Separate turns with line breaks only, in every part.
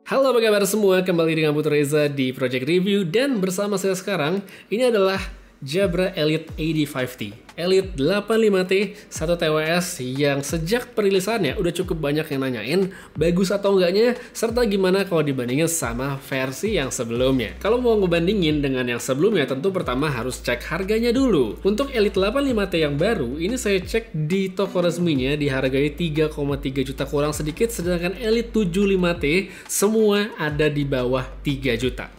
Halo apa kabar semua, kembali dengan Putu Reza di Project Review dan bersama saya sekarang ini adalah Jabra Elite 85T Elite 85T 1 TWS yang sejak perilisannya udah cukup banyak yang nanyain bagus atau enggaknya serta gimana kalau dibandingin sama versi yang sebelumnya. Kalau mau ngebandingin dengan yang sebelumnya tentu pertama harus cek harganya dulu. Untuk Elite 85T yang baru ini saya cek di toko resminya dihargai 3,3 juta kurang sedikit, sedangkan Elite 75T semua ada di bawah 3 juta.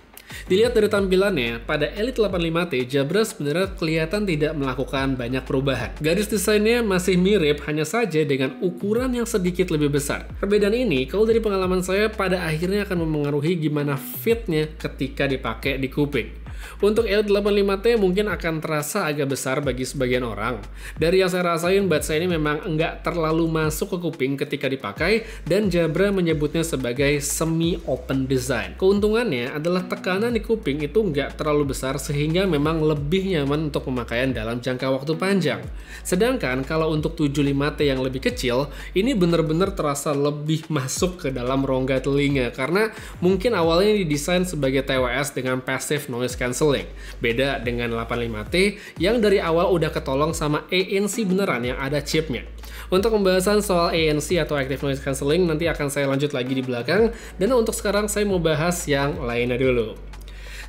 Dilihat dari tampilannya, pada Elite 85T, Jabra sebenarnya kelihatan tidak melakukan banyak perubahan. Garis desainnya masih mirip, hanya saja dengan ukuran yang sedikit lebih besar. Perbedaan ini, kalau dari pengalaman saya, pada akhirnya akan memengaruhi gimana fitnya ketika dipakai di kuping. Untuk Elite 85T mungkin akan terasa agak besar bagi sebagian orang. Dari yang saya rasain, buds saya ini memang enggak terlalu masuk ke kuping ketika dipakai, dan Jabra menyebutnya sebagai semi-open design. Keuntungannya adalah tekanan di kuping itu enggak terlalu besar sehingga memang lebih nyaman untuk pemakaian dalam jangka waktu panjang. Sedangkan kalau untuk 75T yang lebih kecil, ini benar-benar terasa lebih masuk ke dalam rongga telinga karena mungkin awalnya didesain sebagai TWS dengan passive noise cancelling. Beda dengan 85T yang dari awal udah ketolong sama ANC beneran yang ada chipnya. Untuk pembahasan soal ANC atau Active Noise Cancelling nanti akan saya lanjut lagi di belakang, dan untuk sekarang saya mau bahas yang lainnya dulu.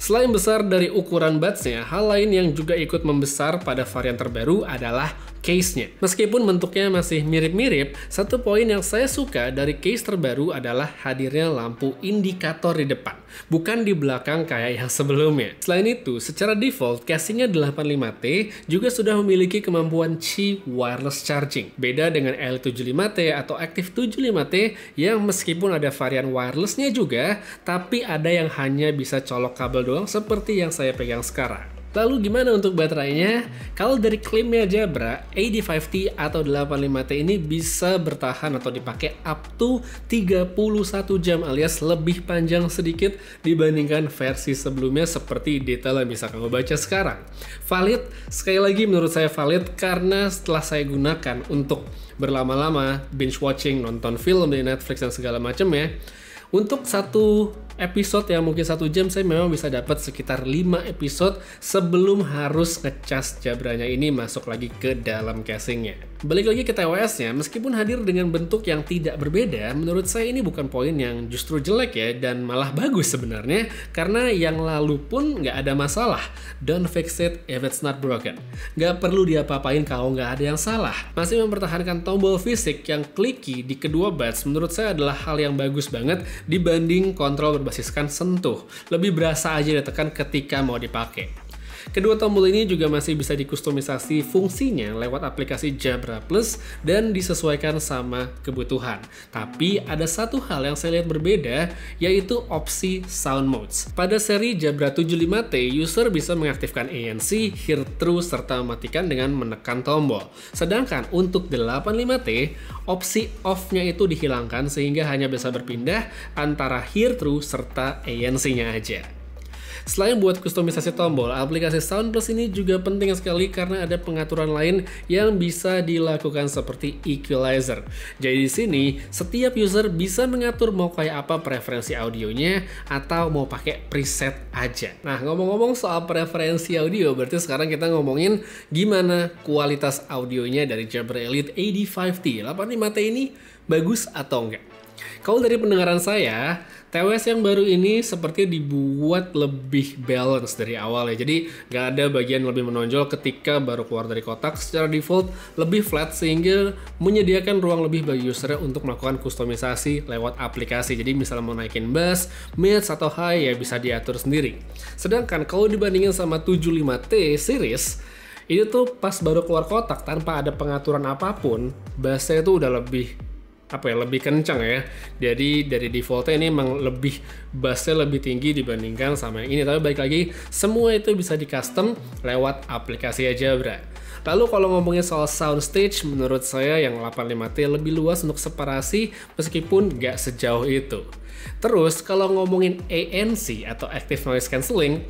Selain besar dari ukuran budsnya, hal lain yang juga ikut membesar pada varian terbaru adalah case-nya. Meskipun bentuknya masih mirip-mirip, satu poin yang saya suka dari case terbaru adalah hadirnya lampu indikator di depan, bukan di belakang kayak yang sebelumnya. Selain itu, secara default, casingnya 85T juga sudah memiliki kemampuan Qi wireless charging. Beda dengan L75T atau Active 75T yang meskipun ada varian wirelessnya juga, tapi ada yang hanya bisa colok kabel doang seperti yang saya pegang sekarang. Lalu gimana untuk baterainya? Kalau dari klaimnya Jabra, 85T atau 85T ini bisa bertahan atau dipakai up to 31 jam alias lebih panjang sedikit dibandingkan versi sebelumnya seperti detail yang bisa kamu baca sekarang. Valid, sekali lagi menurut saya valid karena setelah saya gunakan untuk berlama-lama binge watching, nonton film di Netflix dan segala macamnya, untuk satu episode yang mungkin 1 jam saya memang bisa dapat sekitar 5 episode sebelum harus ngecas Jabranya ini masuk lagi ke dalam casingnya. Balik lagi ke TWS-nya, meskipun hadir dengan bentuk yang tidak berbeda, menurut saya ini bukan poin yang justru jelek ya, dan malah bagus sebenarnya, karena yang lalu pun nggak ada masalah. Don't fix it if it's not broken. Nggak perlu diapa-apain kalau nggak ada yang salah. Masih mempertahankan tombol fisik yang clicky di kedua buds, menurut saya adalah hal yang bagus banget dibanding kontrol berbasiskan sentuh. Lebih berasa aja ditekan ketika mau dipakai. Kedua tombol ini juga masih bisa dikustomisasi fungsinya lewat aplikasi Jabra Plus dan disesuaikan sama kebutuhan. Tapi ada satu hal yang saya lihat berbeda, yaitu opsi sound modes. Pada seri Jabra 75T, user bisa mengaktifkan ANC, hear through, serta mematikan dengan menekan tombol. Sedangkan untuk 85T, opsi off-nya itu dihilangkan sehingga hanya bisa berpindah antara hear through serta ANC-nya aja. Selain buat kustomisasi tombol, aplikasi Sound Plus ini juga penting sekali karena ada pengaturan lain yang bisa dilakukan seperti equalizer. Jadi di sini, setiap user bisa mengatur mau kayak apa preferensi audionya atau mau pakai preset aja. Nah, ngomong-ngomong soal preferensi audio, berarti sekarang kita ngomongin gimana kualitas audionya dari Jabra Elite 85T. 85T ini bagus atau enggak? Kalau dari pendengaran saya, TWS yang baru ini seperti dibuat lebih balance dari awal ya. Jadi nggak ada bagian lebih menonjol ketika baru keluar dari kotak. Secara default lebih flat sehingga menyediakan ruang lebih bagi user untuk melakukan kustomisasi lewat aplikasi. Jadi misalnya mau naikin bass, mids, atau high ya bisa diatur sendiri. Sedangkan kalau dibandingin sama 75T series, itu tuh pas baru keluar kotak tanpa ada pengaturan apapun, bassnya itu udah lebih lebih kencang ya. Jadi dari defaultnya ini emang lebih bassnya lebih tinggi dibandingkan sama yang ini. Tapi balik lagi, semua itu bisa di custom lewat aplikasi Jabra. Lalu kalau ngomongin soal soundstage, menurut saya yang 85T lebih luas untuk separasi meskipun nggak sejauh itu. Terus kalau ngomongin ANC atau Active Noise Cancelling,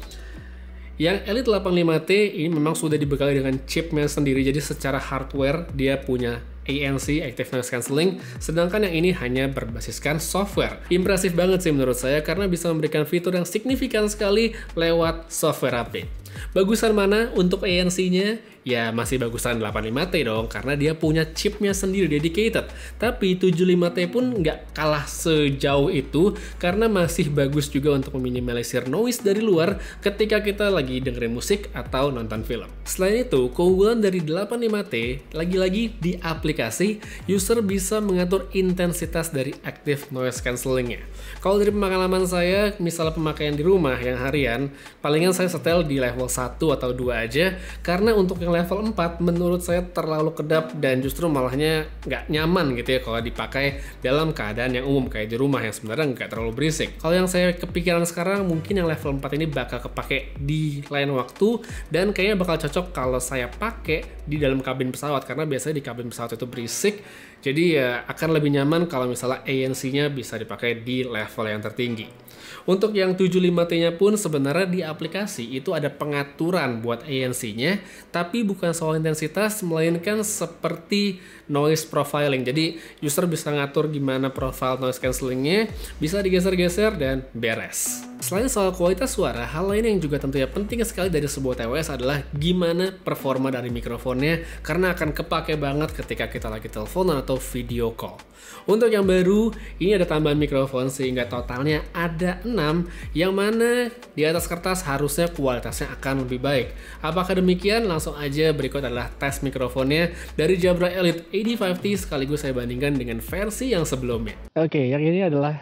yang Elite 85T ini memang sudah dibekali dengan chipnya sendiri, jadi secara hardware dia punya ANC, Active Noise Cancelling, sedangkan yang ini hanya berbasiskan software. Impresif banget sih menurut saya karena bisa memberikan fitur yang signifikan sekali lewat software update. Bagusan mana untuk ANC-nya? Ya masih bagusan 85T dong, karena dia punya chipnya sendiri dedicated. Tapi 75T pun nggak kalah sejauh itu, karena masih bagus juga untuk meminimalisir noise dari luar ketika kita lagi dengerin musik atau nonton film. Selain itu, keunggulan dari 85T, lagi-lagi di aplikasi, user bisa mengatur intensitas dari Active Noise Cancelling-nya. Kalau dari pengalaman saya, misalnya pemakaian di rumah yang harian, palingan saya setel di level 1 atau 2 aja, karena untuk yang level 4 menurut saya terlalu kedap dan justru malahnya nggak nyaman gitu ya kalau dipakai dalam keadaan yang umum kayak di rumah yang sebenarnya nggak terlalu berisik. Kalau yang saya kepikiran sekarang mungkin yang level 4 ini bakal kepake di lain waktu dan kayaknya bakal cocok kalau saya pakai di dalam kabin pesawat karena biasanya di kabin pesawat itu berisik, jadi ya akan lebih nyaman kalau misalnya ANC-nya bisa dipakai di level yang tertinggi. Untuk yang 75T-nya pun sebenarnya di aplikasi itu ada pengaturan buat ANC-nya, tapi bukan soal intensitas, melainkan seperti noise profiling. Jadi user bisa ngatur gimana profile noise cancellingnya, bisa digeser-geser dan beres. Selain soal kualitas suara, hal lain yang juga tentunya penting sekali dari sebuah TWS adalah gimana performa dari mikrofonnya, karena akan kepake banget ketika kita lagi telepon atau video call. Untuk yang baru, ini ada tambahan mikrofon sehingga totalnya ada 6, yang mana di atas kertas harusnya kualitasnya akan lebih baik. Apakah demikian? Langsung aja berikut adalah tes mikrofonnya dari Jabra Elite 85T sekaligus saya bandingkan dengan versi yang sebelumnya. Oke, yang ini adalah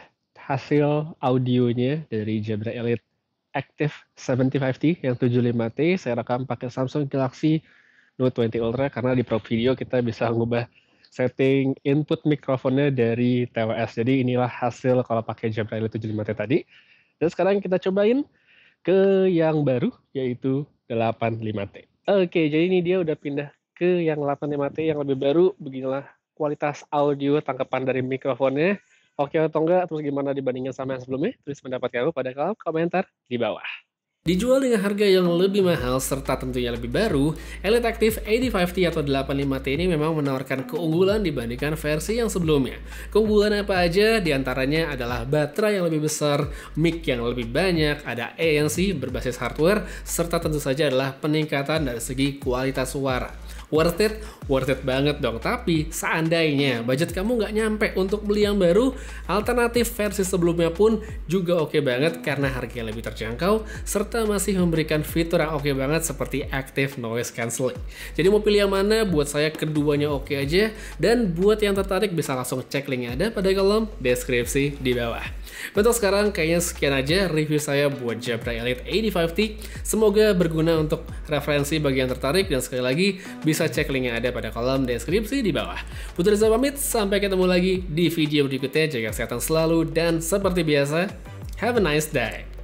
hasil audionya dari Jabra Elite Active 75T yang 75T. Saya rekam pakai Samsung Galaxy Note 20 Ultra karena di Pro Video kita bisa ngubah setting input mikrofonnya dari TWS. Jadi inilah hasil kalau pakai Jabra Elite 75T tadi. Dan sekarang kita cobain ke yang baru yaitu 85T. Oke, jadi ini dia udah pindah ke yang 85T yang lebih baru. Beginilah kualitas audio tangkapan dari mikrofonnya. Oke atau enggak, terus gimana dibandingkan sama yang sebelumnya? Tulis pendapat kamu pada kolom komentar di bawah. Dijual dengan harga yang lebih mahal serta tentunya lebih baru, Elite Active 85T atau 85T ini memang menawarkan keunggulan dibandingkan versi yang sebelumnya. Keunggulan apa aja? Di antaranya adalah baterai yang lebih besar, mic yang lebih banyak, ada ANC berbasis hardware, serta tentu saja adalah peningkatan dari segi kualitas suara. Worth it banget dong. Tapi seandainya budget kamu nggak nyampe untuk beli yang baru, alternatif versi sebelumnya pun juga oke banget karena harganya lebih terjangkau serta masih memberikan fitur yang oke banget seperti Active Noise Cancelling. Jadi mau pilih yang mana? Buat saya keduanya oke aja, dan buat yang tertarik bisa langsung cek linknya ada pada kolom deskripsi di bawah. Untuk sekarang kayaknya sekian aja review saya buat Jabra Elite 85T. Semoga berguna untuk referensi bagi yang tertarik, dan sekali lagi bisa cek linknya ada pada kolom deskripsi di bawah. Putra Reza pamit, sampai ketemu lagi di video berikutnya. Jaga kesehatan selalu dan seperti biasa, have a nice day.